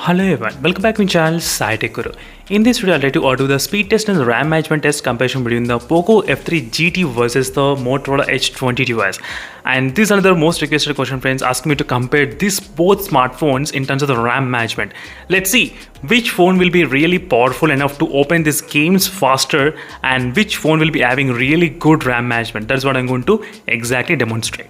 Hello everyone, welcome back to my channel SciTech Guru. In this video, I'll try to do the speed test and the RAM management test comparison between the Poco F3 GT versus the Motorola H20 device. And this is another most requested question, friends, asking me to compare these both smartphones in terms of the RAM management. Let's see which phone will be really powerful enough to open these games faster and which phone will be having really good RAM management. That's what I'm going to exactly demonstrate.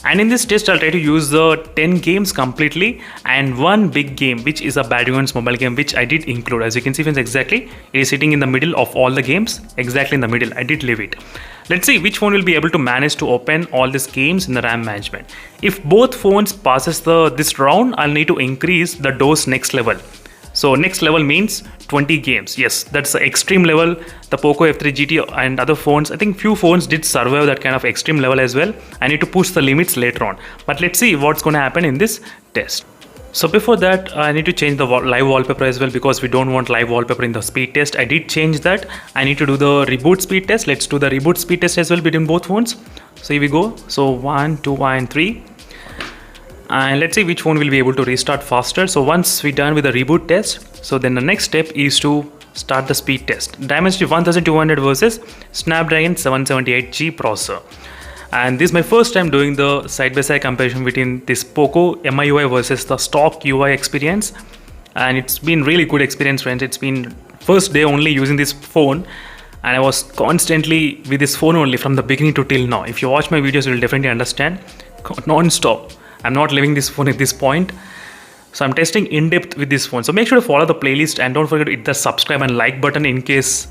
And in this test, I'll try to use the 10 games completely and one big game, which is a Badgons mobile game, which I did include. As you can see, friends, exactly, it is sitting in the middle of all the games, exactly in the middle. I did leave it. Let's see which phone will be able to manage to open all these games in the RAM management. If both phones passes this round, I'll need to increase the dose next level. So next level means 20 games. Yes, that's the extreme level. The Poco F3 GT and other phones, I think few phones did survive that kind of extreme level as well. I need to push the limits later on. But let's see what's going to happen in this test. So before that, I need to change the live wallpaper as well because we don't want live wallpaper in the speed test. I did change that. I need to do the reboot speed test. Let's do the reboot speed test as well between both phones. So here we go. So 1, 2, and 3. And let's see which phone will be able to restart faster. So once we're done with the reboot test, so then the next step is to start the speed test. Dimensity 1200 versus Snapdragon 778G processor. And this is my first time doing the side-by-side comparison between this Poco Miui versus the stock UI experience. And it's been really good experience, friends. It's been first day only using this phone. And I was constantly with this phone only from the beginning to till now. If you watch my videos, you'll definitely understand. Non-stop. I'm not leaving this phone at this point. So I'm testing in depth with this phone. So make sure to follow the playlist and don't forget to hit the subscribe and like button in case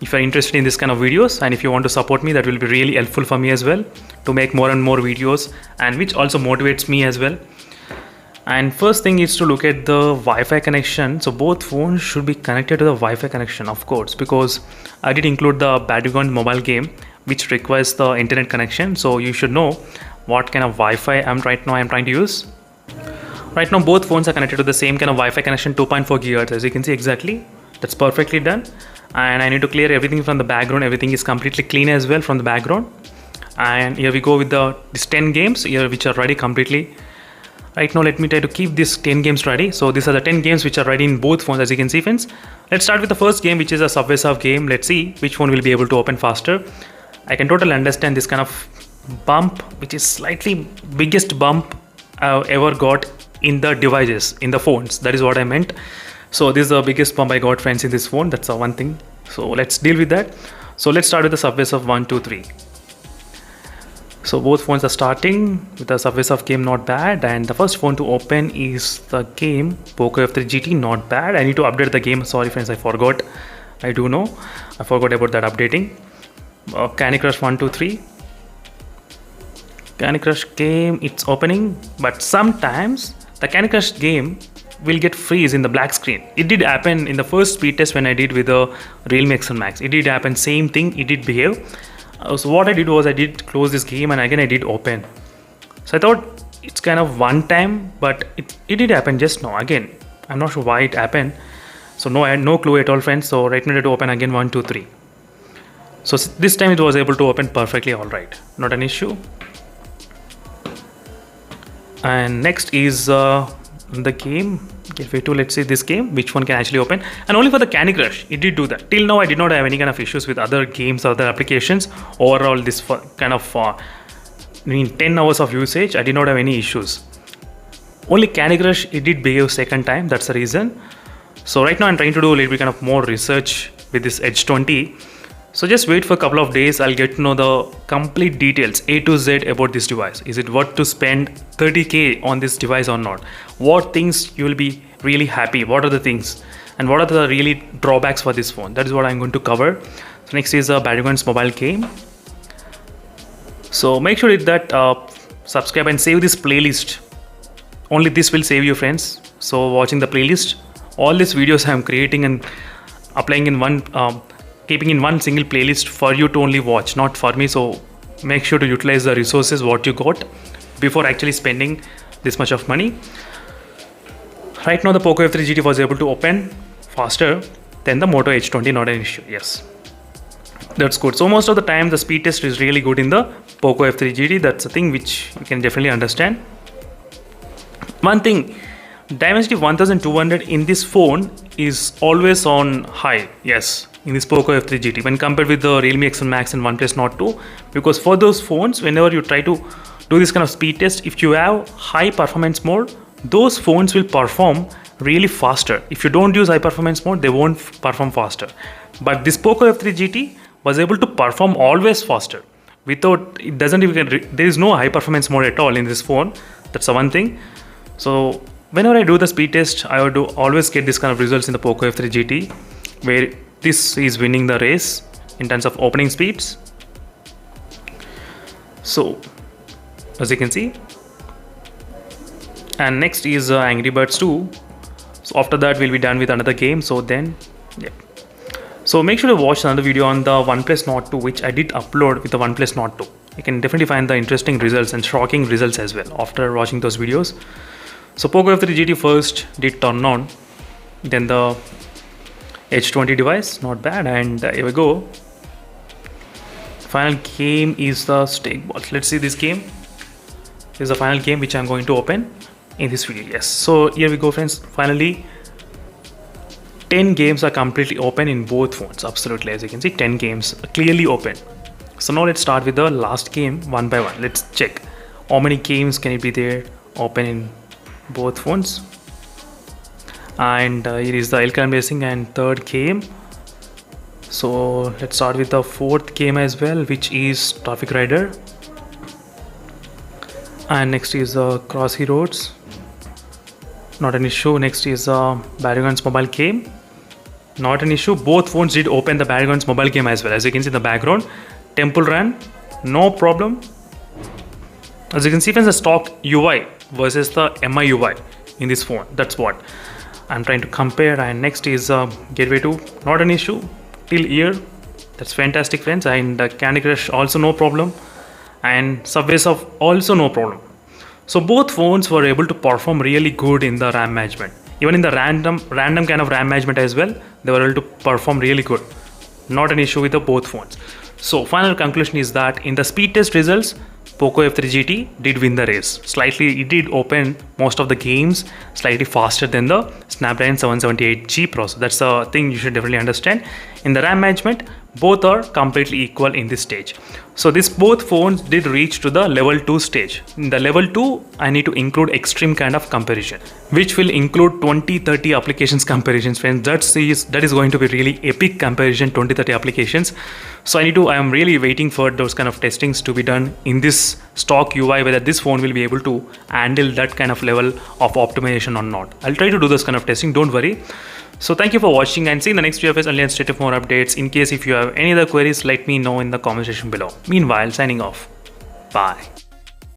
if you're interested in this kind of videos. And if you want to support me, that will be really helpful for me as well to make more and more videos, and which also motivates me as well. And first thing is to look at the Wi-Fi connection. So both phones should be connected to the Wi-Fi connection, of course, because I did include the Badgons mobile game, which requires the internet connection. So you should know what kind of Wi-Fi I'm trying to use. Right now both phones are connected to the same kind of Wi-Fi connection, 2.4 GHz, as you can see exactly. That's perfectly done. And I need to clear everything from the background. Everything is completely clean as well from the background. And here we go with these 10 games here, which are ready completely. Right now let me try to keep these 10 games ready. So these are the 10 games which are ready in both phones, as you can see, friends. Let's start with the first game, which is a Subway Surf game. Let's see which one will be able to open faster. I can totally understand this kind of bump, which is slightly biggest bump I've ever got in the devices, in the phones. That is what I meant. So this is the biggest bump I got, friends, in this phone. That's the one thing. So let's deal with that. So let's start with the Subway Surf 1, 2, 3. So both phones are starting with the Subway Surf game, not bad. And the first phone to open is the game Poco F3 GT, not bad. I need to update the game. Sorry, friends, I forgot. I do know. I forgot about that updating. Candy Crush 1, 2, 3. Candy Crush game, it's opening, but sometimes the Candy Crush game will get freeze in the black screen. It did happen in the first speed test when I did with the Realme XL Max. It did happen, same thing, it did behave. So what I did was I did close this game and again I did open. So I thought it's kind of one time, but it did happen just now. Again, I'm not sure why it happened. So no, I had no clue at all, friends. So right now I had to open again 1, 2, 3. So this time it was able to open perfectly, all right. Not an issue. And next is the game. Let's see this game, which one can actually open. And only for the Candy Crush, it did do that. Till now, I did not have any kind of issues with other games or other applications. Overall, this kind of 10 hours of usage, I did not have any issues. Only Candy Crush, it did behave second time. That's the reason. So right now, I'm trying to do a little bit kind of more research with this H20. So just wait for a couple of days, I'll get to know the complete details, A to Z about this device. Is it worth to spend 30K on this device or not? What things you will be really happy? What are the things? And what are the really drawbacks for this phone? That is what I'm going to cover. So next is a Badgons mobile game. So make sure that subscribe and save this playlist. Only this will save you, friends. So watching the playlist, all these videos I'm creating and applying in one keeping in one single playlist for you to only watch, not for me. So make sure to utilize the resources what you got before actually spending this much of money. Right now the Poco F3 GT was able to open faster than the Moto H20, not an issue. Yes, that's good. So most of the time the speed test is really good in the Poco F3 GT. That's a thing which you can definitely understand. One thing Dimensity 1200 in this phone is always on high, yes, in this Poco F3 GT when compared with the Realme X1 Max and OnePlus Nord 2, because for those phones, whenever you try to do this kind of speed test, if you have high performance mode, those phones will perform really faster. If you don't use high performance mode, they won't perform faster. But this Poco F3 GT was able to perform always faster without, it doesn't even, there is no high performance mode at all in this phone. That's the one thing. So whenever I do the speed test, I would always get this kind of results in the Poco F3 GT, where this is winning the race in terms of opening speeds. So as you can see, and next is Angry Birds 2. So after that we'll be done with another game. So then, yeah. So make sure to watch another video on the OnePlus Nord 2, which I did upload with the OnePlus Nord 2. You can definitely find the interesting results and shocking results as well after watching those videos. So Poco F3 GT first did turn on, then the H20 device, not bad, and here we go. Final game is the Steak Balls. Let's see this game. This is the final game which I'm going to open in this video. Yes, so here we go, friends. Finally 10 games are completely open in both phones. Absolutely, as you can see, 10 games clearly open. So now let's start with the last game one by one. Let's check how many games can it be there open in both phones. And here is the El Clan Racing and third game. So let's start with the fourth game as well, which is Traffic Rider. And next is Crossy Roads. Not an issue. Next is Barragon's mobile game. Not an issue. Both phones did open the Barragon's mobile game as well. As you can see in the background, Temple Run, no problem. As you can see, friends, the stock UI versus the MIUI in this phone. That's what I'm trying to compare. And next is Gateway 2. Not an issue till here. That's fantastic, friends. And Candy Crush also no problem. And Subway Surf also no problem. So both phones were able to perform really good in the RAM management. Even in the random kind of RAM management as well, they were able to perform really good. Not an issue with the both phones. So final conclusion is that in the speed test results, Poco F3 GT did win the race. Slightly, it did open most of the games slightly faster than the Snapdragon 778G processor. That's the thing you should definitely understand. In the RAM management, both are completely equal in this stage. So this both phones did reach to the level 2 stage. In the level 2, I need to include extreme kind of comparison, which will include 20-30 applications comparisons, friends. That is going to be really epic comparison, 20-30 applications. So I am really waiting for those kind of testings to be done in this stock UI, whether this phone will be able to handle that kind of level of optimization or not. I'll try to do this kind of testing, don't worry. So thank you for watching, and see you in the next video of only and stay tuned for more updates. In case if you have any other queries, let me know in the comment section below. Meanwhile, signing off. Bye.